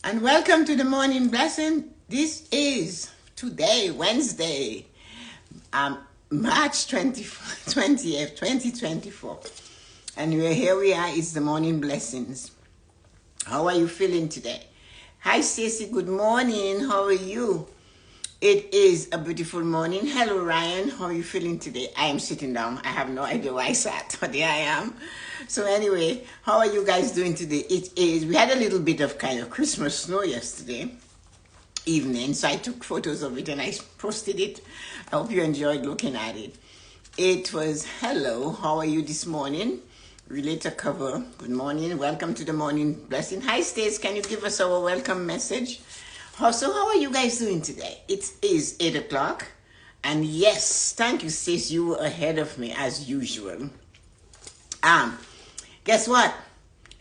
and welcome to the morning blessing. This is today, Wednesday, March 20th, 2024. And here we are, it's the morning blessings. How are you feeling today? Hi, Stacey, good morning. How are you? It is a beautiful morning. Hello, Ryan. How are you feeling today? I am sitting down. I have no idea why I sat, but there I am. So anyway, how are you guys doing today? We had a little bit of kind of Christmas snow yesterday evening, so I took photos of it and I posted it. I hope you enjoyed looking at it. It was, hello, how are you this morning? Relator cover, good morning. Welcome to the morning blessing. Hi, Stace, can you give us our welcome message? So how are you guys doing today? It is 8 o'clock. And yes, thank you, Stace. You were ahead of me as usual. Guess what?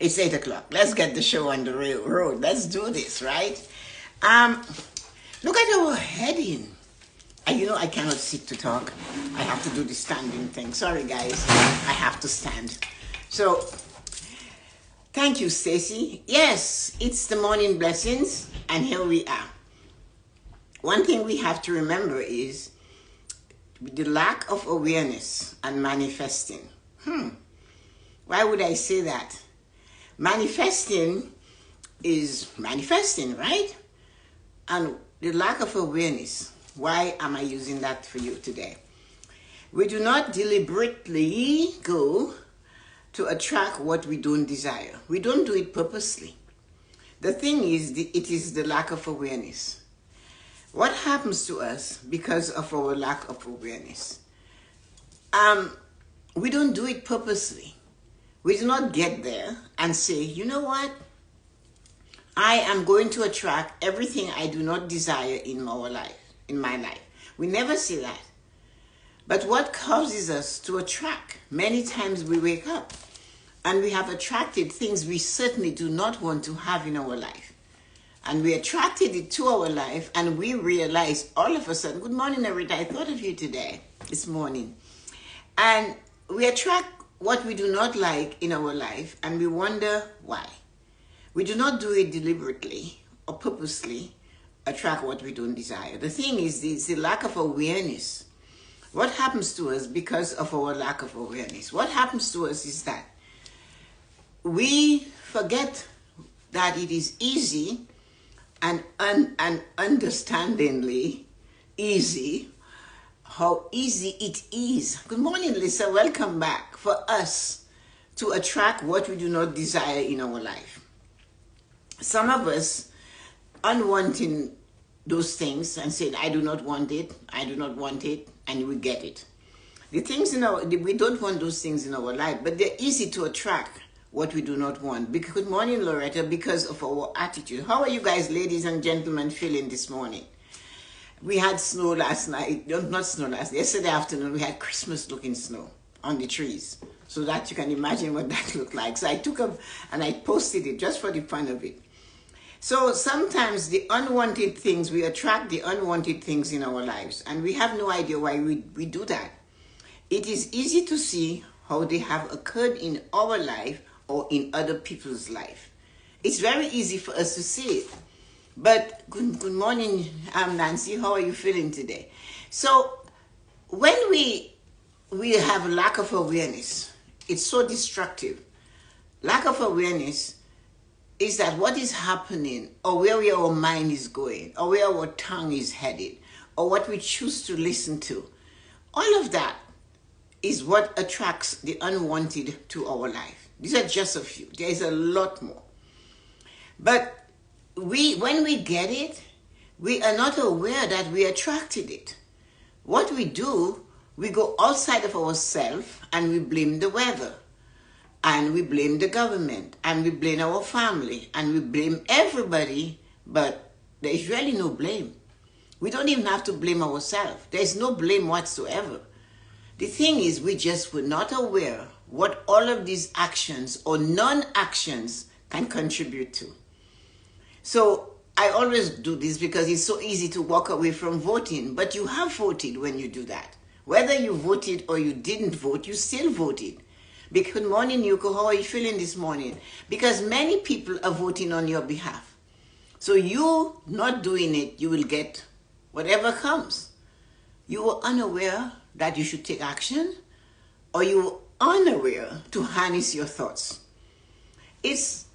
It's 8 o'clock. Let's get the show on the road. Let's do this, right? Look at our heading. I cannot sit to talk. I have to do the standing thing. Sorry, guys. I have to stand. So, thank you, Stacy. Yes, it's the morning blessings, and here we are. One thing we have to remember is the lack of awareness and manifesting. Why would I say that? Manifesting is manifesting, right? And the lack of awareness. Why am I using that for you today? We do not deliberately go to attract what we don't desire. We don't do it purposely. The thing is, it is the lack of awareness. What happens to us because of our lack of awareness? We don't do it purposely. We do not get there and say, you know what? I am going to attract everything I do not desire in my life. We never say that. But what causes us to attract? Many times we wake up and we have attracted things we certainly do not want to have in our life. And we attracted it to our life and we realize all of a sudden, good morning, Arita, I thought of you today, this morning. And we attract what we do not like in our life and we wonder why. We do not do it deliberately or purposely, attract what we don't desire. The thing is, the lack of awareness. What happens to us because of our lack of awareness? What happens to us is that we forget that it is easy and understandingly easy, how easy it is. Good morning, Lisa. Welcome back. For us to attract what we do not desire in our life. Some of us unwanting those things and saying, I do not want it, and we get it. The things we don't want those things in our life, but they're easy to attract what we do not want. Good morning, Loretta, because of our attitude. How are you guys, ladies and gentlemen, feeling this morning? We had snow last night, not snow yesterday afternoon, we had Christmas-looking snow on the trees. So that you can imagine what that looked like. So I took up and I posted it just for the fun of it. So sometimes the unwanted things, we attract the unwanted things in our lives. And we have no idea why we do that. It is easy to see how they have occurred in our life or in other people's life. It's very easy for us to see it. But good morning, Nancy. How are you feeling today? So when we have a lack of awareness, it's so destructive. Lack of awareness is that what is happening or where our mind is going or where our tongue is headed or what we choose to listen to. All of that is what attracts the unwanted to our life. These are just a few. There is a lot more. But when we get it, we are not aware that we attracted it. What we do, we go outside of ourselves and we blame the weather. And we blame the government. And we blame our family. And we blame everybody. But there is really no blame. We don't even have to blame ourselves. There is no blame whatsoever. The thing is, we just were not aware what all of these actions or non-actions can contribute to. So I always do this because it's so easy to walk away from voting. But you have voted when you do that. Whether you voted or you didn't vote, you still voted. Good morning, Yuko. How are you feeling this morning? Because many people are voting on your behalf. So you not doing it, you will get whatever comes. You were unaware that you should take action, or you were unaware to harness your thoughts. It's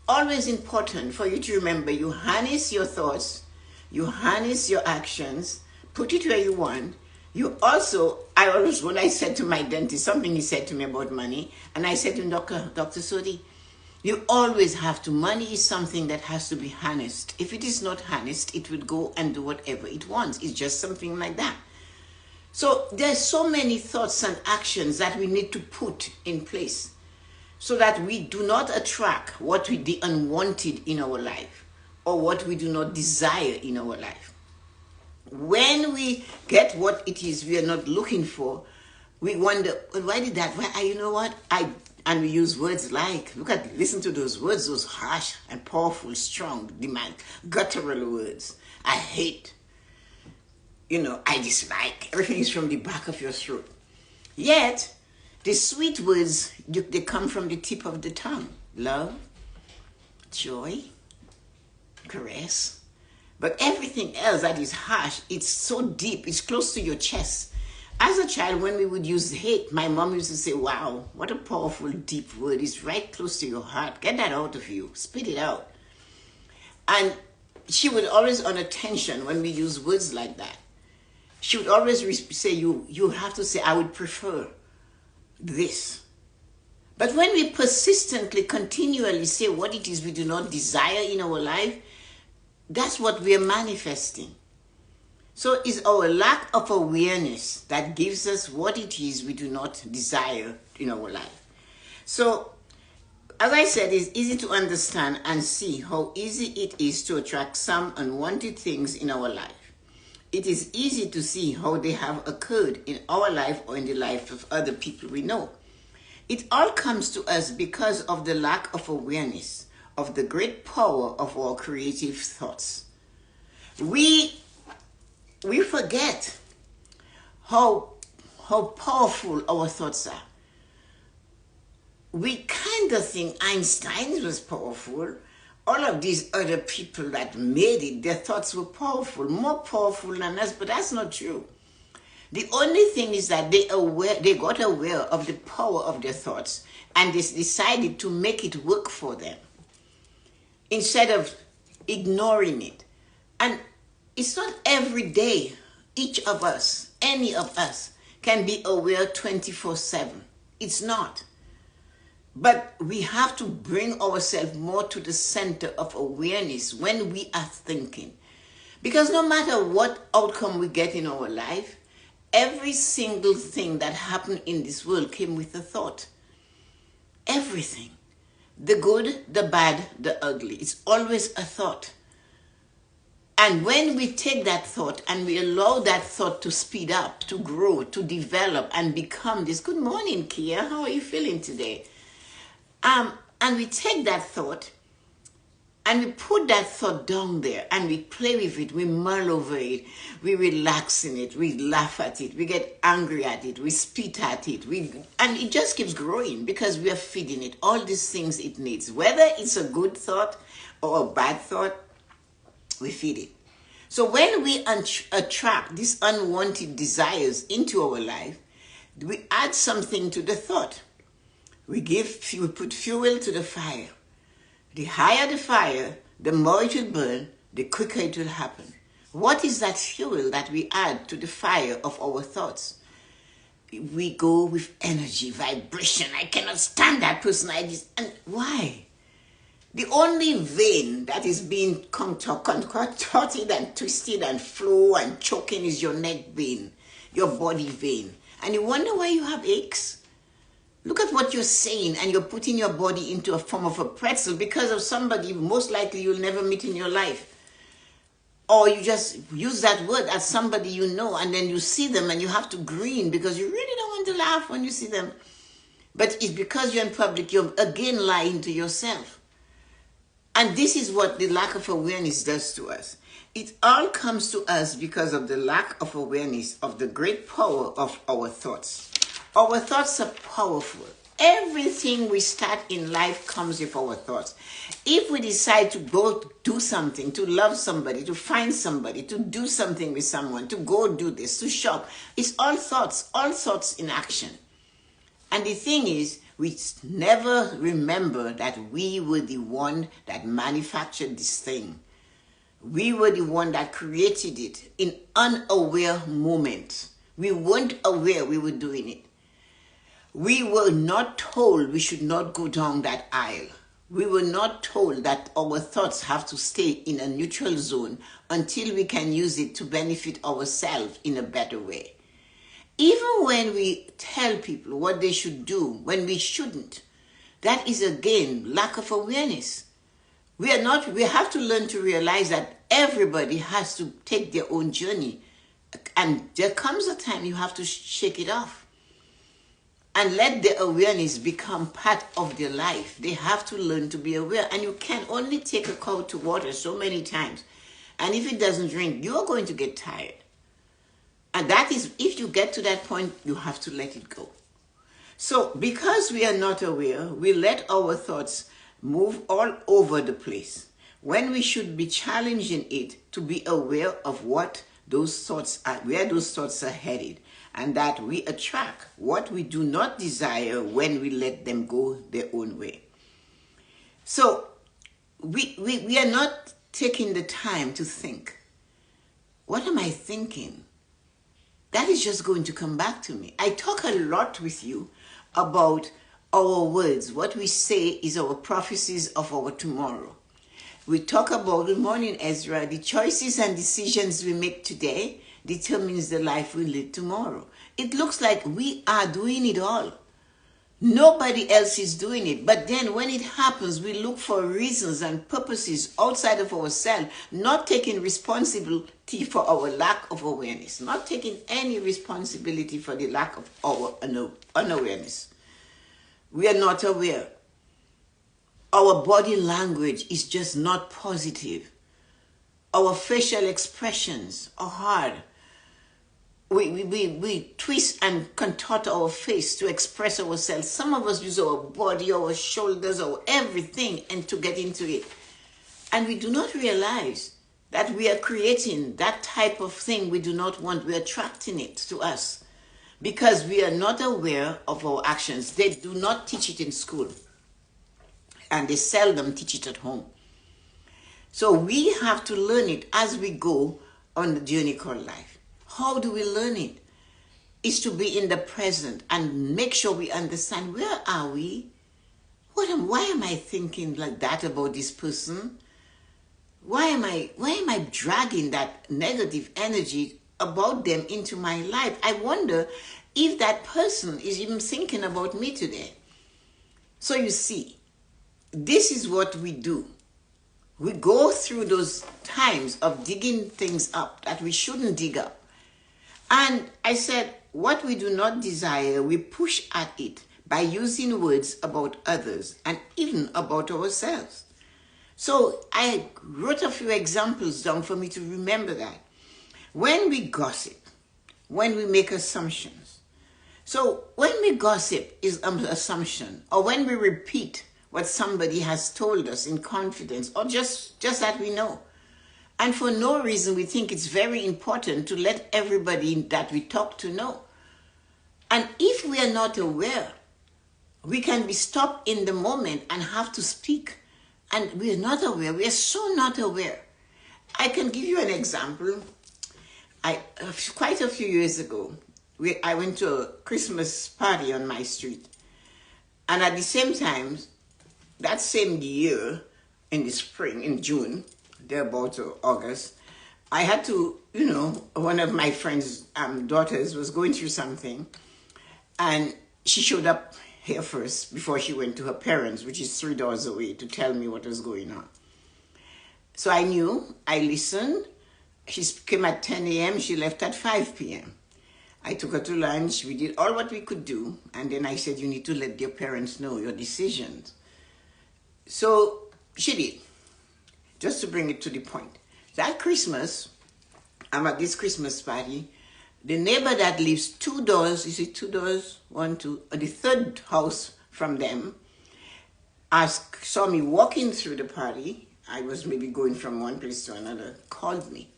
always important for you to remember you harness your thoughts, you harness your actions, put it where you want. You also, when I said to my dentist, something he said to me about money, and I said to him, Dr. Sodi, you always have to, money is something that has to be harnessed. If it is not harnessed, it will go and do whatever it wants. It's just something like that. So there's so many thoughts and actions that we need to put in place so that we do not attract the unwanted in our life, or what we do not desire in our life. When we get what it is we are not looking for, we wonder, well, why did that? Why? You know what? And we use words like, listen to those words, those harsh and powerful, strong, guttural words. I hate, I dislike. Everything is from the back of your throat. Yet, the sweet words, they come from the tip of the tongue. Love, joy, caress. But everything else that is harsh, it's so deep, it's close to your chest. As a child, when we would use hate, my mom used to say, wow, what a powerful, deep word. It's right close to your heart. Get that out of you. Spit it out. And she would always, on attention, when we use words like that, she would always say, you have to say, I would prefer this. But when we persistently, continually say what it is we do not desire in our life, that's what we are manifesting. So it's our lack of awareness that gives us what it is we do not desire in our life. So, as I said, it's easy to understand and see how easy it is to attract some unwanted things in our life. It is easy to see how they have occurred in our life or in the life of other people we know. It all comes to us because of the lack of awareness of the great power of our creative thoughts. We forget how powerful our thoughts are. We kind of think Einstein was powerful. All of these other people that made it, their thoughts were powerful, more powerful than us, but that's not true. The only thing is that they got aware of the power of their thoughts, and they decided to make it work for them instead of ignoring it. And it's not every day each of us, any of us, can be aware 24/7. It's not. But we have to bring ourselves more to the center of awareness when we are thinking. Because no matter what outcome we get in our life, every single thing that happened in this world came with a thought. Everything. The good, the bad, the ugly. It's always a thought. And when we take that thought and we allow that thought to speed up, to grow, to develop, and become this. Good morning, Kia. How are you feeling today? And we take that thought and we put that thought down there and we play with it, we mull over it, we relax in it, we laugh at it, we get angry at it, we spit at it, and it just keeps growing because we are feeding it all these things it needs. Whether it's a good thought or a bad thought, we feed it. So when we attract these unwanted desires into our life, we add something to the thought. We put fuel to the fire. The higher the fire, the more it will burn, the quicker it will happen. What is that fuel that we add to the fire of our thoughts? We go with energy, vibration. I cannot stand that person. And why? The only vein that is being contorted and twisted and flow and choking is your neck vein, your body vein. And you wonder why you have aches? Look at what you're saying, and you're putting your body into a form of a pretzel because of somebody most likely you'll never meet in your life. Or you just use that word as somebody you know, and then you see them and you have to grin because you really don't want to laugh when you see them. But it's because you're in public, you're again lying to yourself. And this is what the lack of awareness does to us. It all comes to us because of the lack of awareness of the great power of our thoughts. Our thoughts are powerful. Everything we start in life comes with our thoughts. If we decide to go do something, to love somebody, to find somebody, to do something with someone, to go do this, to shop, it's all thoughts in action. And the thing is, we never remember that we were the one that manufactured this thing. We were the one that created it in unaware moments. We weren't aware we were doing it. We were not told we should not go down that aisle. We were not told that our thoughts have to stay in a neutral zone until we can use it to benefit ourselves in a better way. Even when we tell people what they should do when we shouldn't, that is again lack of awareness. We have to learn to realize that everybody has to take their own journey. And there comes a time you have to shake it off and let the awareness become part of their life. They have to learn to be aware. And you can only take a cow to water so many times. And if it doesn't drink, you are going to get tired. And that is, if you get to that point, you have to let it go. So because we are not aware, we let our thoughts move all over the place when we should be challenging it to be aware of what those thoughts are, where those thoughts are headed, and that we attract what we do not desire when we let them go their own way. So we are not taking the time to think, what am I thinking? That is just going to come back to me. I talk a lot with you about our words. What we say is our prophecies of our tomorrow. We talk about, good morning, Ezra, the choices and decisions we make today determines the life we live tomorrow. It looks like we are doing it all. Nobody else is doing it. But then when it happens, we look for reasons and purposes outside of ourselves, not taking responsibility for our lack of awareness, not taking any responsibility for the lack of our unawareness. We are not aware. Our body language is just not positive. Our facial expressions are hard. We twist and contort our face to express ourselves. Some of us use our body, our shoulders, our everything, and to get into it. And we do not realize that we are creating that type of thing we do not want. We're attracting it to us because we are not aware of our actions. They do not teach it in school, and they seldom teach it at home. So we have to learn it as we go on the journey called life. How do we learn it? Is to be in the present and make sure we understand, where are we? Why am I thinking like that about this person? Why am I dragging that negative energy about them into my life? I wonder if that person is even thinking about me today. So you see, this is what we do. We go through those times of digging things up that we shouldn't dig up. And I said, what we do not desire, we push at it by using words about others and even about ourselves. So I wrote a few examples down for me to remember that. When we gossip, when we make assumptions. So when we gossip is an assumption, or when we repeat what somebody has told us in confidence, or just that we know. And for no reason, we think it's very important to let everybody that we talk to know. And if we are not aware, we can be stopped in the moment and have to speak. And we are not aware. We are so not aware. I can give you an example. Quite a few years ago, I went to a Christmas party on my street. And at the same time, that same year, in the spring, in June, thereabouts August, I had to, one of my friend's daughters was going through something, and she showed up here first before she went to her parents, which is 3 doors away, to tell me what was going on. So I knew, I listened. She came at 10 a.m., she left at 5 p.m. I took her to lunch, we did all what we could do, and then I said, you need to let your parents know your decisions. So she did. Just to bring it to the point. That Christmas, I'm at this Christmas party. The neighbor that lives 2 doors, is it 2 doors? 1, 2, the third house from them saw me walking through the party. I was maybe going from one place to another, called me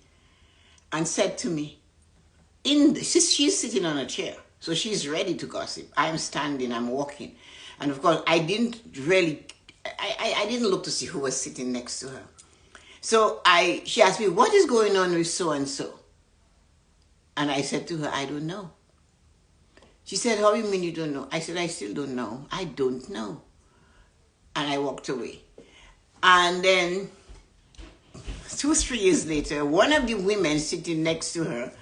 and said to me, she's sitting on a chair, so she's ready to gossip. I'm standing, I'm walking. And of course, I didn't look to see who was sitting next to her. So she asked me, what is going on with so-and-so? And I said to her, I don't know. She said, how do you mean you don't know? I said, I still don't know. I don't know. And I walked away. And then 2 or 3 years later, one of the women sitting next to her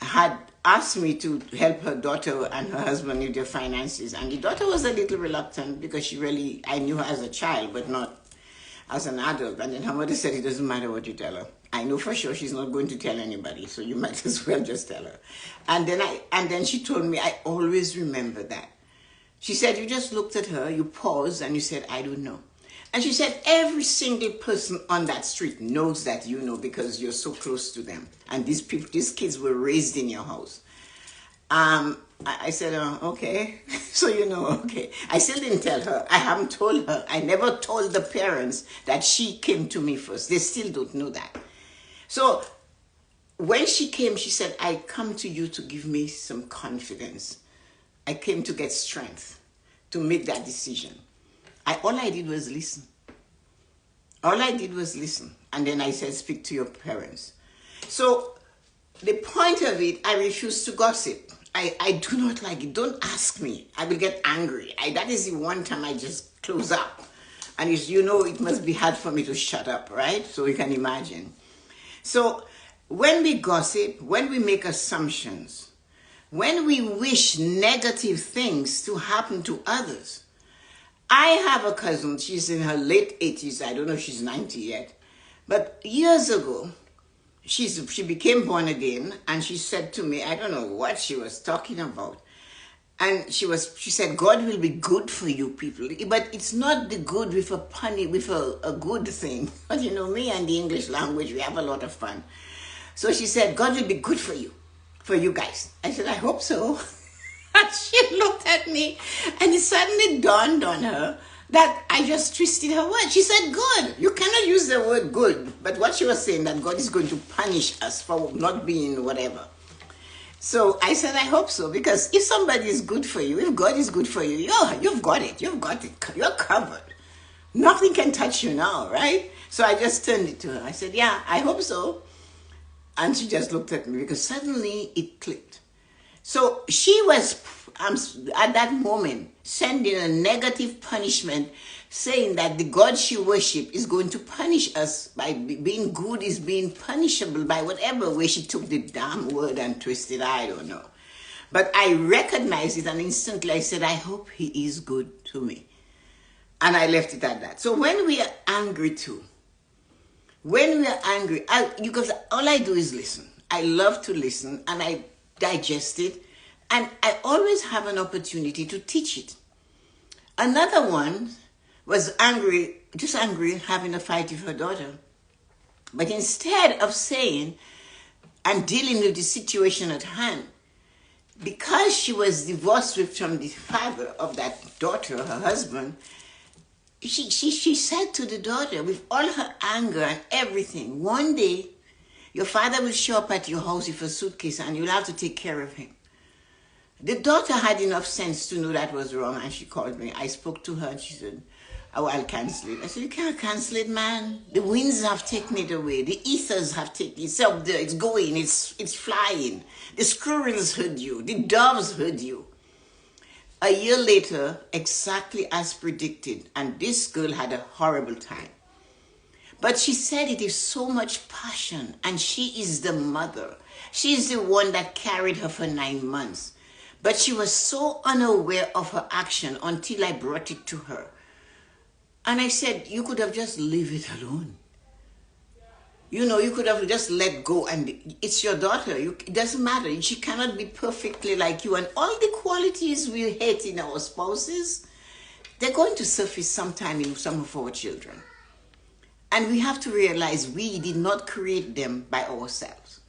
had asked me to help her daughter and her husband with their finances. And the daughter was a little reluctant because I knew her as a child, but not as an adult. And then her mother said, it doesn't matter what you tell her. I know for sure she's not going to tell anybody, so you might as well just tell her. And then she told me, I always remember that. She said, you just looked at her, you paused, and you said, I don't know. And she said, every single person on that street knows that you know because you're so close to them. And these kids were raised in your house. I said, okay. So you know, okay. I still didn't tell her. I haven't told her. I never told the parents that she came to me first. They still don't know that. So when she came, she said, I come to you to give me some confidence. I came to get strength to make that decision. All I did was listen. All I did was listen. And then I said, speak to your parents. So the point of it, I refuse to gossip. I do not like it. Don't ask me. I will get angry. That is the one time I just close up. And it must be hard for me to shut up, right? So you can imagine. So when we gossip, when we make assumptions, when we wish negative things to happen to others. I have a cousin, she's in her late 80s. I don't know if she's 90 yet. But years ago, she became born again, and she said to me, I don't know what she was talking about. And she said, God will be good for you people. But it's not the good with a good thing. But me and the English language, we have a lot of fun. So she said, God will be good for you guys. I said, I hope so. And she looked at me, and it suddenly dawned on her that I just twisted her word. She said, good. You cannot use the word good. But what she was saying, that God is going to punish us for not being whatever. So I said, I hope so. Because if somebody is good for you, if God is good for you, you've got it. You've got it. You're covered. Nothing can touch you now, right? So I just turned it to her. I said, yeah, I hope so. And she just looked at me because suddenly it clicked. So she was, at that moment, sending a negative punishment, saying that the God she worshipped is going to punish us by being good, is being punishable by whatever way she took the damn word and twisted. I don't know. But I recognized it, and instantly I said, I hope he is good to me. And I left it at that. So when we are angry too, because all I do is listen. I love to listen, and I digest it, and I always have an opportunity to teach it. Another one was angry, having a fight with her daughter. But instead of saying and dealing with the situation at hand, because she was divorced from the father of that daughter, her husband, she said to the daughter, with all her anger and everything, one day your father will show up at your house with a suitcase and you'll have to take care of him. The daughter had enough sense to know that was wrong, and she called me. I spoke to her and she said, oh, I'll cancel it. I said, you can't cancel it, man. The winds have taken it away. The ethers have taken it. It's up there. It's going. It's flying. The squirrels heard you. The doves heard you. A year later, exactly as predicted, and this girl had a horrible time. But she said it is so much passion, and she is the mother. She's the one that carried her for 9 months. But she was so unaware of her action until I brought it to her. And I said, you could have just leave it alone. You could have just let go, and it's your daughter. It doesn't matter. She cannot be perfectly like you. And all the qualities we hate in our spouses, they're going to surface sometime in some of our children. And we have to realize we did not create them by ourselves.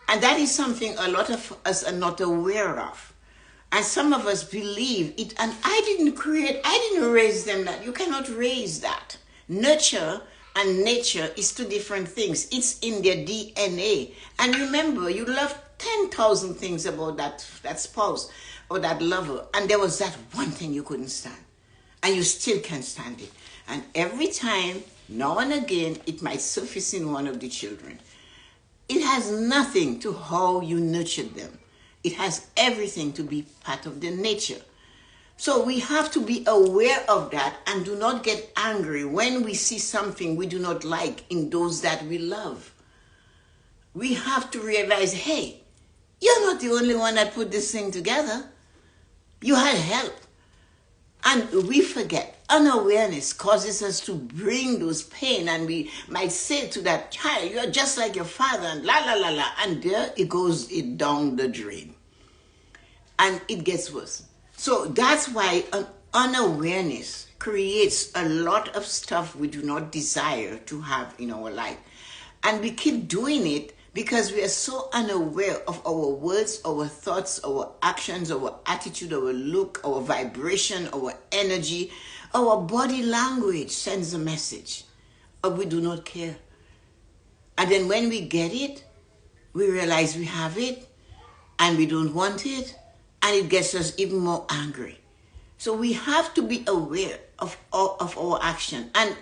And that is something a lot of us are not aware of. And some of us believe it, and I didn't raise them that. You cannot raise that. Nurture and nature is two different things. It's in their DNA. And remember, you love 10,000 things about that spouse or that lover, and there was that one thing you couldn't stand. And you still can't stand it. And every time, now and again, it might surface in one of the children. It has nothing to how you nurtured them. It has everything to be part of their nature. So we have to be aware of that and do not get angry when we see something we do not like in those that we love. We have to realize, hey, you're not the only one that put this thing together. You had help. And we forget. Unawareness causes us to bring those pain, and we might say to that child, you're just like your father, and la la la la, and there it goes down the drain. And it gets worse. So that's why unawareness creates a lot of stuff we do not desire to have in our life. And we keep doing it because we are so unaware of our words, our thoughts, our actions, our attitude, our look, our vibration, our energy. Our body language sends a message, but we do not care. And then when we get it, we realize we have it, and we don't want it, and it gets us even more angry. So we have to be aware of our action. And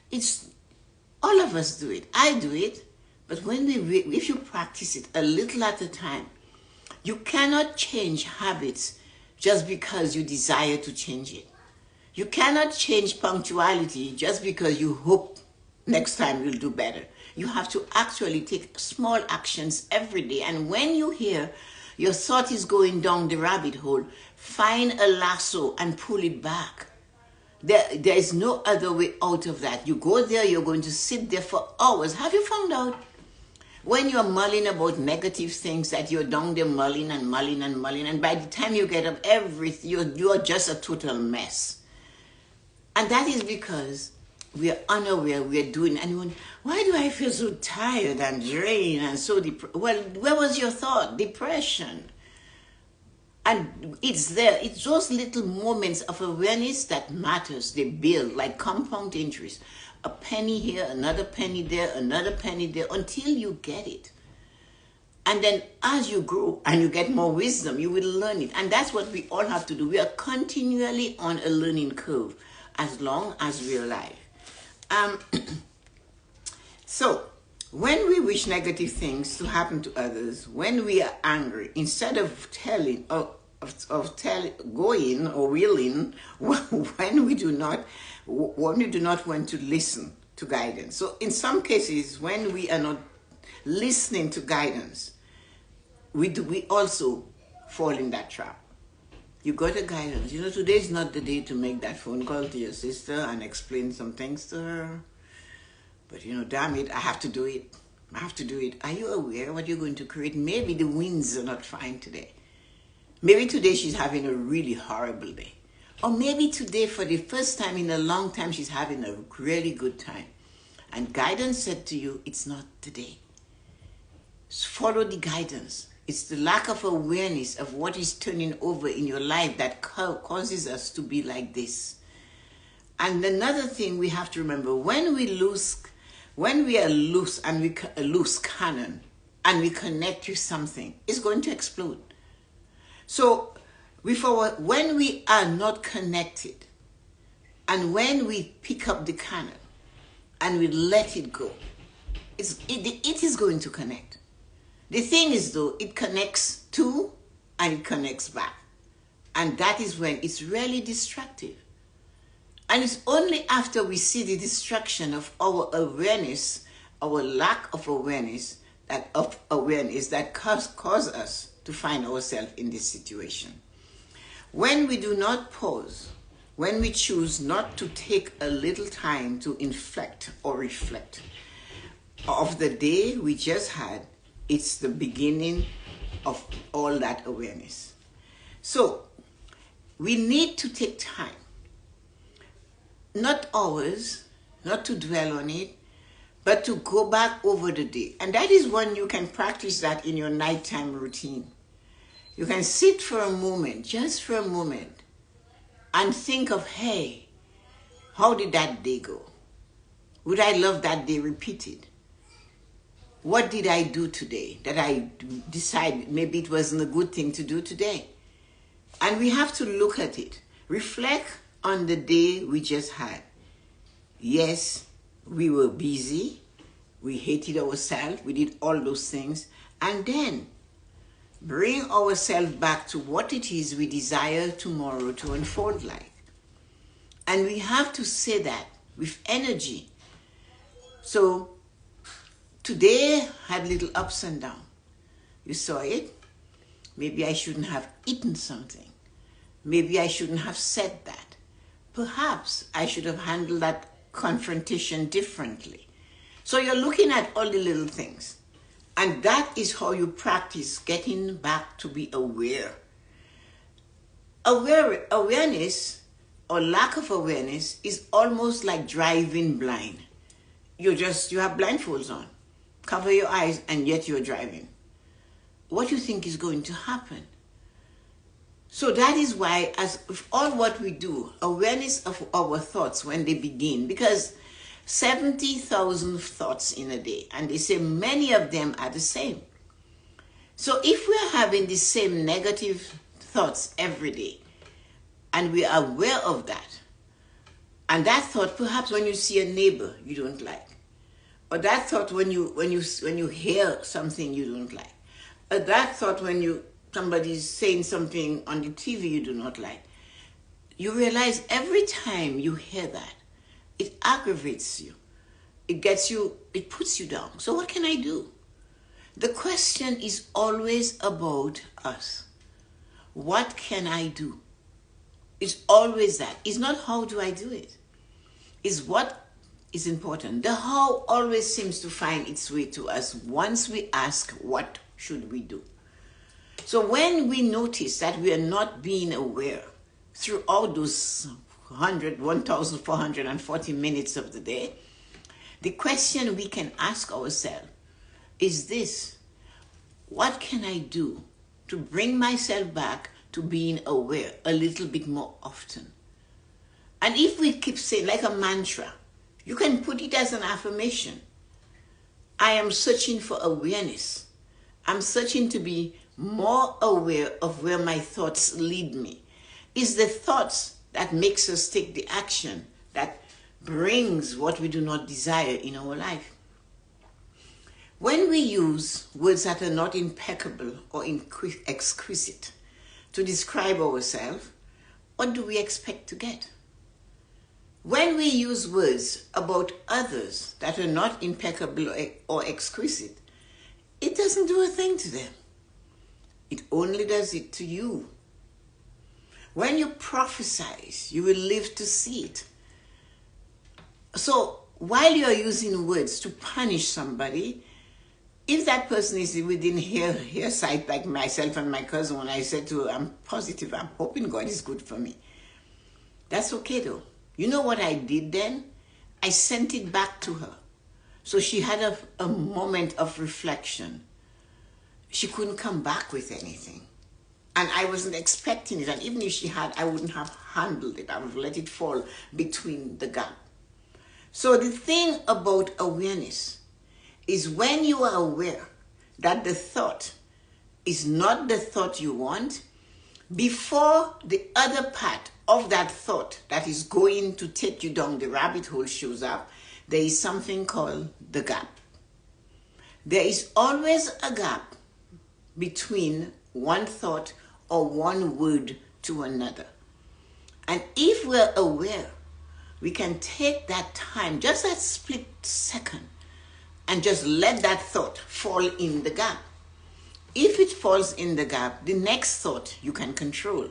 it's all of us do it. I do it. But if you practice it a little at a time, you cannot change habits just because you desire to change it. You cannot change punctuality just because you hope next time you'll do better. You have to actually take small actions every day. And when you hear your thought is going down the rabbit hole, find a lasso and pull it back. There is no other way out of that. You go there, you're going to sit there for hours. Have you found out? When you're mulling about negative things, that you're down there mulling, and by the time you get up, you're just a total mess. And that is because we are unaware, we are doing, and why do I feel so tired and drained and so depressed? Well, where was your thought? Depression. And it's there. It's those little moments of awareness that matters. They build like compound interest. A penny here, another penny there, another penny there, until you get it. And then as you grow and you get more wisdom, you will learn it. And that's what we all have to do. We are continually on a learning curve as long as we're alive. So when we wish negative things to happen to others, when we are angry, instead of going or willing, when we do not want to listen to guidance. So in some cases, when we are not listening to guidance, we also fall in that trap. You got a guidance. Today is not the day to make that phone call to your sister and explain some things to her. But damn it, I have to do it. I have to do it. Are you aware what you're going to create? Maybe the winds are not fine today. Maybe today she's having a really horrible day. Or maybe today, for the first time in a long time, she's having a really good time. And guidance said to you, it's not today. Follow the guidance. It's the lack of awareness of what is turning over in your life that causes us to be like this. And another thing we have to remember, when we are loose and we loose cannon and we connect to something, it's going to explode. So when we are not connected and when we pick up the cannon and we let it go, it is going to connect. The thing is, though, it connects to and it connects back. And that is when it's really destructive. And it's only after we see the destruction of our awareness, our lack of awareness, that cause us to find ourselves in this situation. When we do not pause, when we choose not to take a little time to inflect or reflect of the day we just had, it's the beginning of all that awareness. So we need to take time, not hours, not to dwell on it, but to go back over the day. And that is when you can practice that in your nighttime routine. You can sit for a moment, just for a moment, and think of, hey, how did that day go? Would I love that day repeated? What did I do today that I decided maybe it wasn't a good thing to do today? And we have to look at it. Reflect on the day we just had. Yes, we were busy. We hated ourselves. We did all those things. And then bring ourselves back to what it is we desire tomorrow to unfold like. And we have to say that with energy. So today had little ups and downs. You saw it? Maybe I shouldn't have eaten something. Maybe I shouldn't have said that. Perhaps I should have handled that confrontation differently. So you're looking at all the little things. And that is how you practice getting back to be aware. Awareness or lack of awareness is almost like driving blind. You have blindfolds on. Cover your eyes and yet you're driving. What do you think is going to happen? So that is why, as with all what we do, awareness of our thoughts when they begin, because 70,000 thoughts in a day, and they say many of them are the same. So if we're having the same negative thoughts every day, and we are aware of that, and that thought perhaps when you see a neighbor you don't like, or that thought when you hear something you don't like, or that thought when somebody's saying something on the TV you do not like, you realize every time you hear that, it aggravates you. It puts you down. So what can I do? The question is always about us. What can I do? It's always that. It's not how do I do it. It's what is important. The how always seems to find its way to us once we ask, what should we do? So when we notice that we are not being aware throughout those 1,440 minutes of the day, the question we can ask ourselves is this: what can I do to bring myself back to being aware a little bit more often? And if we keep saying, like a mantra, you can put it as an affirmation. I am searching for awareness. I'm searching to be more aware of where my thoughts lead me. It's the thoughts that makes us take the action that brings what we do not desire in our life. When we use words that are not impeccable or exquisite to describe ourselves, what do we expect to get? When we use words about others that are not impeccable or exquisite, it doesn't do a thing to them. It only does it to you. When you prophesize, you will live to see it. So while you are using words to punish somebody, if that person is within hair sight, like myself and my cousin, when I said to her, I'm positive, I'm hoping God is good for me. That's okay though. You know what I did then? I sent it back to her. So she had a moment of reflection. She couldn't come back with anything. And I wasn't expecting it. And even if she had, I wouldn't have handled it. I would have let it fall between the gap. So the thing about awareness is when you are aware that the thought is not the thought you want, before the other part of that thought that is going to take you down the rabbit hole shows up, there is something called the gap. There is always a gap between one thought or one word to another. And if we're aware, we can take that time, just that split second, and just let that thought fall in the gap. If it falls in the gap, the next thought you can control.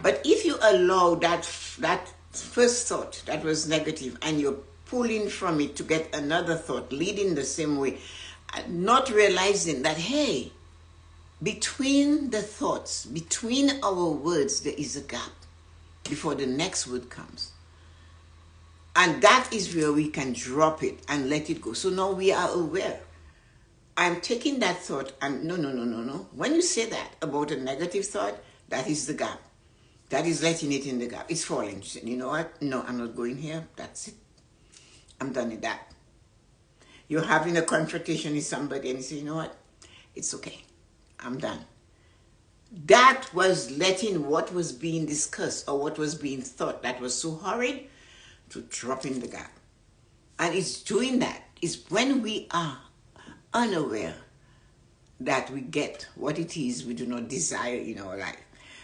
But if you allow that first thought that was negative and you're pulling from it to get another thought leading the same way, not realizing that, hey, between the thoughts, between our words, there is a gap before the next word comes. And that is where we can drop it and let it go. So now we are aware. I'm taking that thought and no, no, no, no, no. When you say that about a negative thought, that is the gap. That is letting it in the gap. It's falling. You know what? No, I'm not going here. That's it. I'm done with that. You're having a confrontation with somebody and you say, you know what? It's okay. I'm done. That was letting what was being discussed or what was being thought that was so horrid to drop in the gap. And it's doing that. It's when we are unaware that we get what it is we do not desire in our life.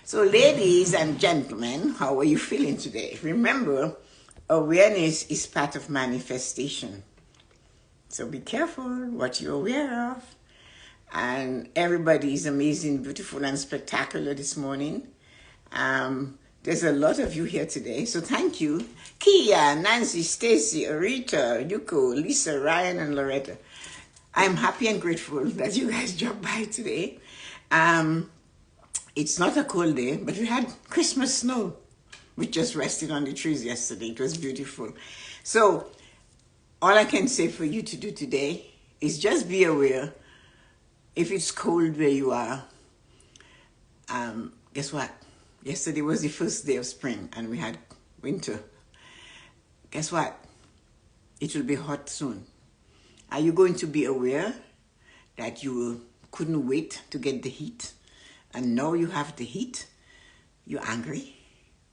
So ladies and gentlemen, how are you feeling today? Remember, awareness is part of manifestation. So be careful what you're aware of. And everybody is amazing, beautiful, and spectacular this morning. There's a lot of you here today, so thank you. Kia, Nancy, Stacy, Arita, Yuko, Lisa, Ryan, and Loretta. I'm happy and grateful that you guys dropped by today. It's not a cold day, but we had Christmas snow. We just rested on the trees yesterday. It was beautiful. So all I can say for you to do today is just be aware. If it's cold where you are, guess what? Yesterday was the first day of spring and we had winter. Guess what? It will be hot soon. Are you going to be aware that you couldn't wait to get the heat and now you have the heat? You're angry?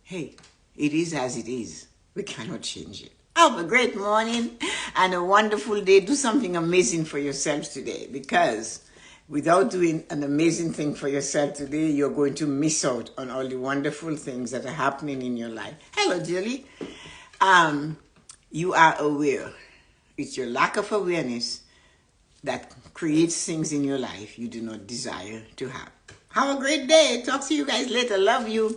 Hey, it is as it is. We cannot change it. Have a great morning and a wonderful day. Do something amazing for yourself today, because without doing an amazing thing for yourself today, you're going to miss out on all the wonderful things that are happening in your life. Hello, Julie. You are aware. It's your lack of awareness that creates things in your life you do not desire to have. Have a great day. Talk to you guys later. Love you.